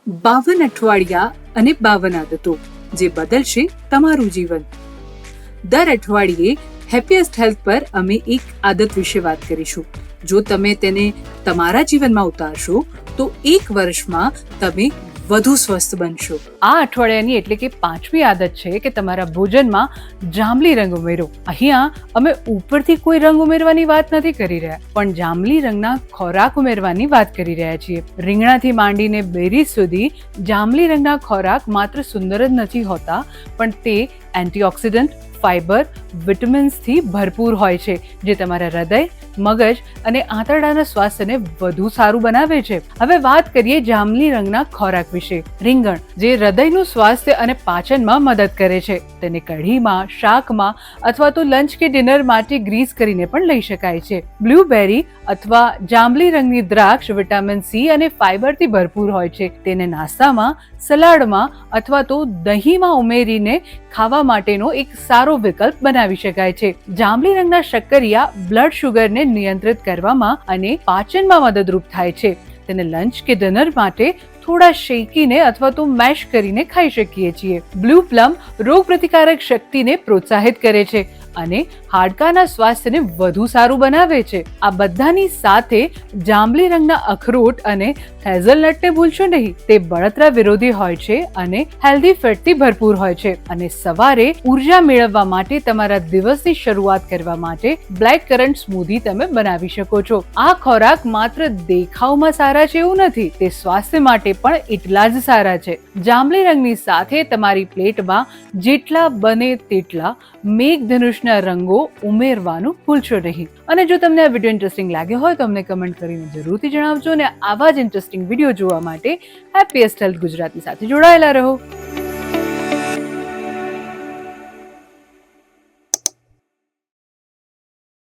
52 અઠવાડિયા અને 52 આદતો જે બદલશે તમારું જીવન. દર અઠવાડિયે હેપીએસ્ટ હેલ્થ પર અમે એક આદત વિશે વાત કરીશું. જો તમે તેને તમારા જીવનમાં ઉતારશો તો 1 વર્ષમાં તમે વધુ સ્વસ્થ બનશો. આ અઠવાડિયાની એટલે કે 5મી આદત છે કે તમારા ભોજનમાં જાંબલી રંગ ઉમેરો. અહીંયા અમે ઉપરથી કોઈ રંગ ઉમેરવાની વાત નથી કરી રહ્યા, પણ જાંબલી રંગના ખોરાક ઉમેરવાની વાત કરી રહ્યા છીએ. રીંગણાથી માંડીને બેરીઝ સુધી જાંબલી રંગના ખોરાક માત્ર સુંદર જ નથી હોતા, પણ તે એન્ટીઓક્સિડન્ટ, ફાઇબર, વિટામિન્સથી ભરપૂર હોય છે, જે તમારા હૃદય, મગજ અને આંતરડાના સ્વાસ્થ્યને વધુ સારું બનાવે છે. હવે વાત કરીએ જાંબલી રંગના ખોરાક વિશે. રીંગણ, જે હૃદયનું સ્વાસ્થ્ય અને પાચનમાં મદદ કરે છે. તેને કઢીમાં, શાકમાં અથવા તો લંચ કે ડિનર માટે ગ્રીસ કરીને પણ લઈ શકાય છે. બ્લુબેરી અથવા જાંબલી રંગની દ્રાક્ષ વિટામિન સી અને ફાઇબરથી ભરપૂર હોય છે. તેને નાસ્તામાં, સલાડમાં અથવા તો દહીંમાં ઉમેરીને ખાવા માટેનો એક સારો વિકલ્પ બનાવી શકાય છે. જાંબલી રંગના શક્કરિયા બ્લડ શુગરને નિયંત્રિત કરવામાં અને પાચનમાં મદદરૂપ થાય છે. તેને લંચ કે ડિનર માટે થોડા શેકીને અથવા તો મેશ કરીને ખાઈ શકીએ છીએ. બ્લુ પ્લમ રોગ પ્રતિકારક શક્તિને પ્રોત્સાહિત કરે છે અને હાડકાના સ્વાસ્થ્યને વધુ સારું બનાવે છે. આ બધાની સાથે જાંબલી રંગના અખરોટ અને હેઝલનટને ભૂલશો નહીં. તે બળતરા વિરોધી હોય છે અને હેલ્ધી ફેટથી ભરપૂર હોય છે. અને સવારે ઉર્જા મેળવવા માટે તમારા દિવસની શરૂઆત કરવા માટે બ્લેક કરન્ટ સ્મૂધી તમે બનાવી શકો છો. આ ખોરાક માત્ર દેખાવમાં સારા છે એવું નથી, તે સ્વાસ્થ્ય માટે પણ એટલા જ સારા છે. જાંબલી રંગની સાથે તમારી પ્લેટમાં જેટલા બને તેટલા મેઘધનુષના રંગો ઉમેરવાનું ભૂલશો નહીં. અને જો તમને આ વિડીયો ઇન્ટરેસ્ટિંગ લાગ્યો હોય તો અમને કમેન્ટ કરીને જરૂરથી જણાવજો. અને આવા જ ઇન્ટરેસ્ટિંગ વિડીયો જોવા માટે હેપીએસ્ટ હેલ્થ ગુજરાતી સાથે જોડાયેલા રહો.